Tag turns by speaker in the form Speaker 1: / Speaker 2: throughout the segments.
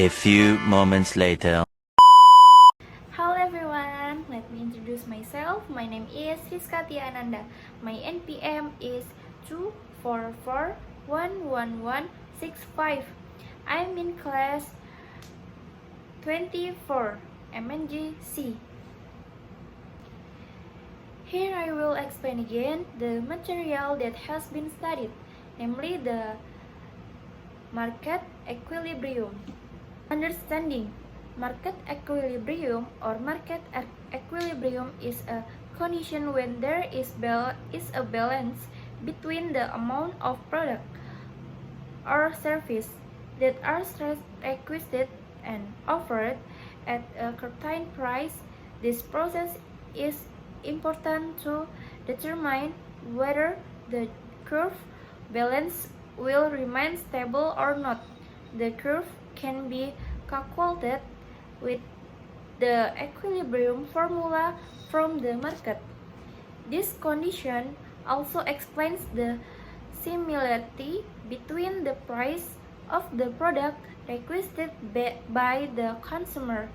Speaker 1: A few moments later.
Speaker 2: Hello everyone, let me introduce myself. My name is Rizka Tia Ananda. My NPM is 244111165. I'm in class 24, MNGC. Here I will explain again the material that has been studied, namely the market equilibrium. Understanding market equilibrium or market equilibrium is a condition when there is a balance between the amount of product or service that are requested and offered at a certain price. This process is important to determine whether the curve balance will remain stable or not. The curve can be calculated with the equilibrium formula from the market. This condition also explains the similarity between the price of the product requested by the consumer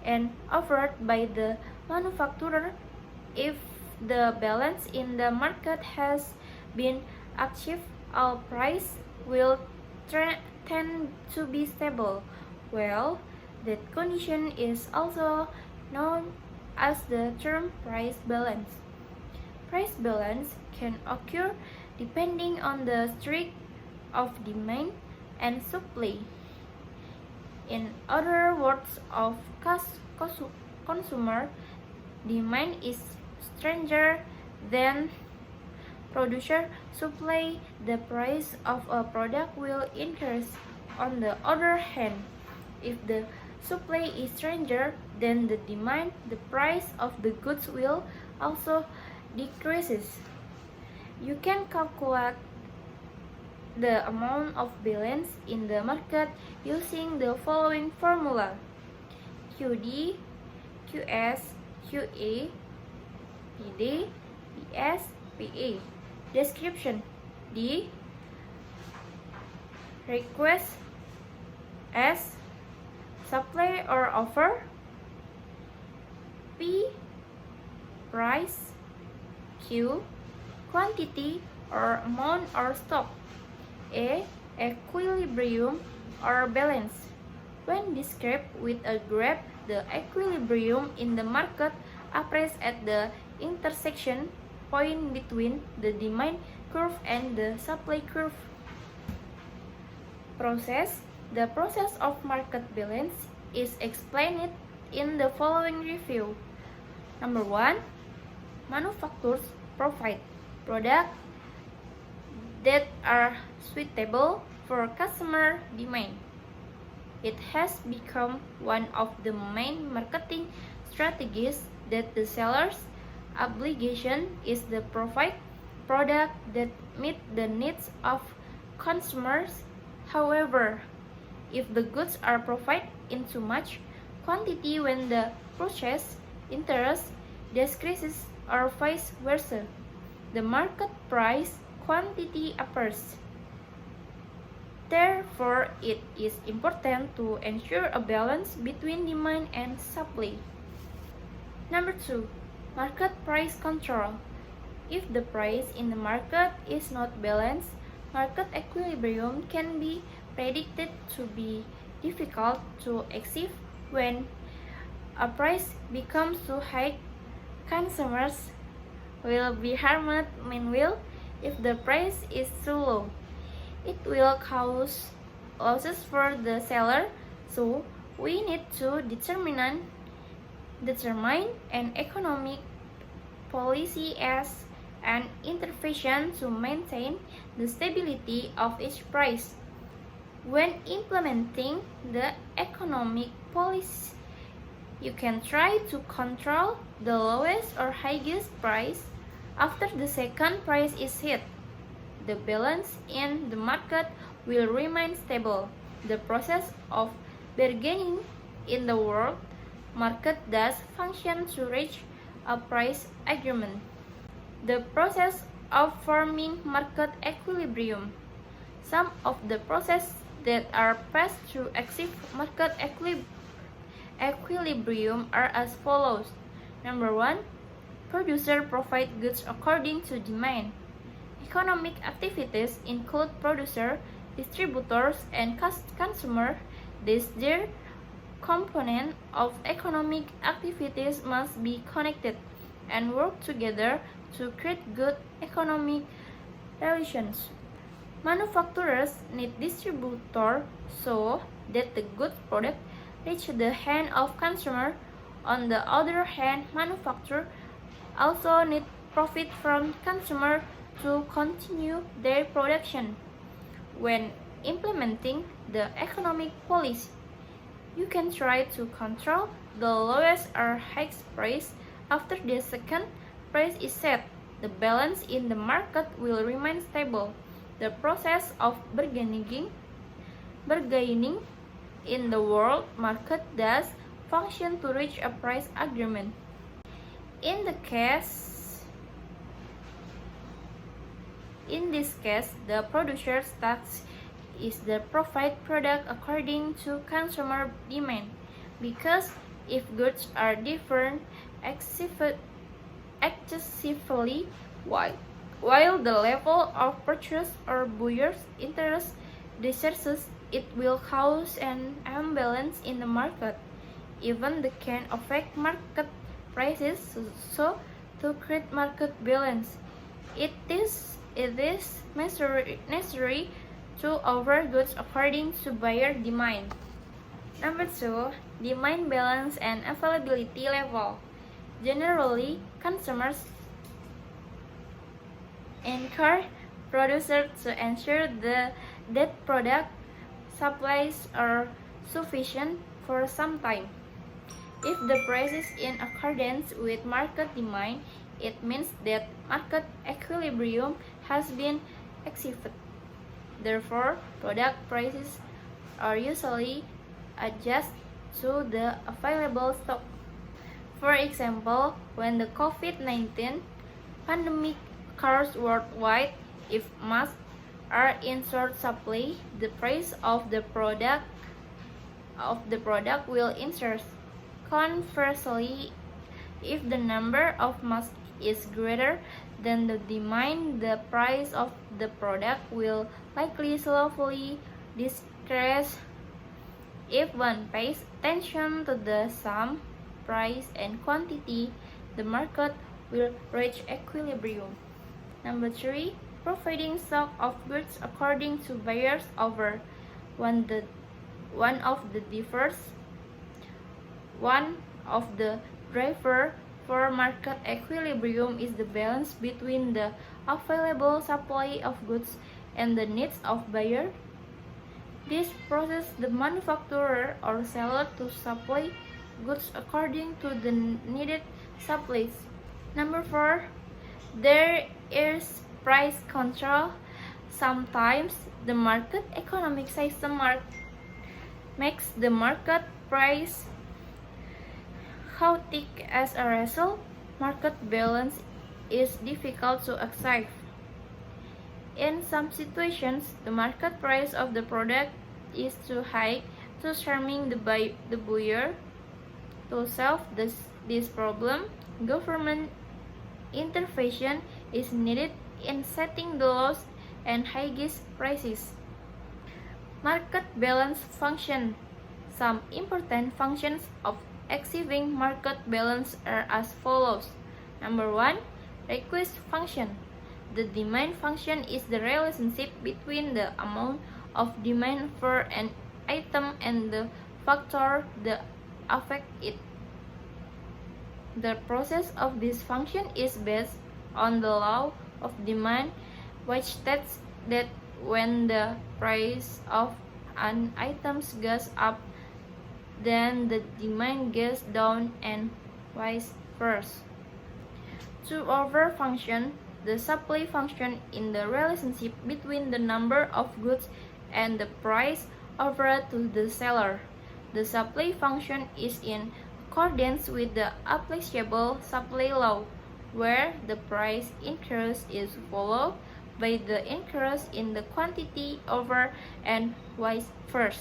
Speaker 2: and offered by the manufacturer. If the balance in the market has been achieved, all price will tend to be stable. Well, that condition is also known as the term price balance. Price balance can occur depending on the strength of demand and supply. In other words, of consumer demand is stronger than producer supply, the price of a product will increase. On the other hand, if the supply is stronger than the demand, the price of the goods will also decreases. You can calculate the amount of balance in the market using the following formula: QD, QS, QA, PD, PS, PA. Description: D. Request. S. Supply or offer. P. Price. Q. Quantity or amount or stock. A. Equilibrium or balance. When described with a graph, the equilibrium in the market appears at the intersection point between the demand curve and the supply curve. Process. The process of market balance is explained in the following review. Number 1. Manufacturers provide products that are suitable for customer demand. It has become one of the main marketing strategies that the seller's obligation is to provide products that meet the needs of consumers. However, if the goods are provided in too much quantity when the purchase interest decreases or vice versa, the market price quantity appears. Therefore, it is important to ensure a balance between demand and supply. Number 2. Market price control. If the price in the market is not balanced, market equilibrium can be predicted to be difficult to achieve. When a price becomes too high, consumers will be harmed. Meanwhile, if the price is too low, it will cause losses for the seller. So we need to determine an economic policy as an intervention to maintain the stability of each price. When implementing the economic policy, you can try to control the lowest or highest price. After the second price is hit, the balance in the market will remain stable. The process of bargaining in the world market does function to reach a price agreement. The process of forming market equilibrium. Some of the process that are passed through achieve market equilibrium are as follows. Number 1. Producer provide goods according to demand. Economic activities include producer, distributors, and consumer. These components of economic activities must be connected and work together to create good economic relations. Manufacturers need distributors so that the good product reach the hand of consumer. On the other hand, manufacturers also need profit from consumer to continue their production. When implementing the economic policy, you can try to control the lowest or highest price. After the second price is set, the balance in the market will remain stable. The process of bargaining in the world market does function to reach a price agreement. In this case, the producer's task is the provide product according to consumer demand, because if goods are different excessively while the level of purchase or buyer's interest decreases, it will cause an imbalance in the market. Even the can affect market prices, so to create market balance, it is necessary to offer goods according to buyer demand. Number 2. Demand balance and availability level. Generally, consumers encourage producers to ensure that product supplies are sufficient for some time. If the price is in accordance with market demand, it means that market equilibrium has been achieved. Therefore, product prices are usually adjusted to the available stock. For example, when the COVID-19 pandemic occurs worldwide, if masks are in short supply, the price of the product will increase. Conversely, if the number of masks is greater than the demand, the price of the product will likely slowly decrease. If one pays attention to the sum, price, and quantity, the market will reach equilibrium. Number 3. Providing stock of goods according to buyers over one of the driver for market equilibrium is the balance between the available supply of goods and the needs of buyer. This process the manufacturer or seller to supply goods according to the needed supplies. Number 4. There is price control. Sometimes the market economic system makes the market price chaotic. As a result, market balance is difficult to achieve. In some situations, the market price of the product is too high to harming the buyer. To solve this problem, government intervention is needed in setting the lows and highest prices. Market balance function. Some important functions of achieving market balance are as follows. Number 1. Request function. The demand function is the relationship between the amount of demand for an item and the factor that affect it. The process of this function is based on the law of demand, which states that when the price of an item goes up, then the demand goes down and vice versa. To over function, the supply function in the relationship between the number of goods and the price offered to the seller. The supply function is in accordance with the applicable supply law, where the price increase is followed by the increase in the quantity over and vice versa.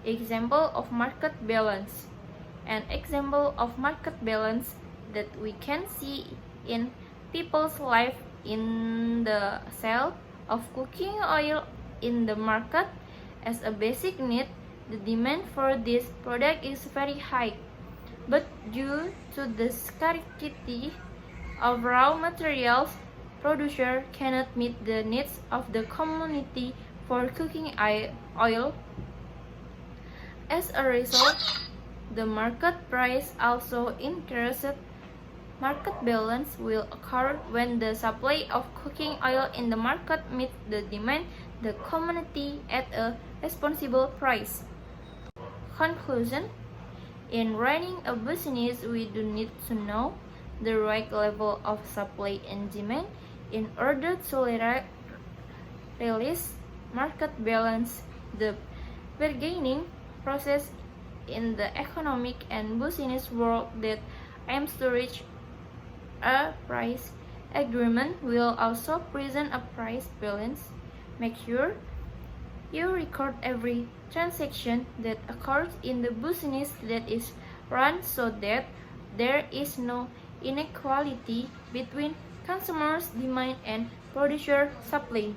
Speaker 2: Example of market balance. An example of market balance that we can see in people's life in the sale of cooking oil in the market. As a basic need, the demand for this product is very high, but due to the scarcity of raw materials, producer cannot meet the needs of the community for cooking oil. As a result, the market price also increases. Market balance will occur when the supply of cooking oil in the market meets the demand the community at a responsible price. Conclusion: in running a business, we do need to know the right level of supply and demand in order to release market balance. The bargaining process in the economic and business world that aims to reach a price agreement will also present a price balance. Make sure you record every transaction that occurs in the business that is run so that there is no inequality between consumers' demand and producer supply.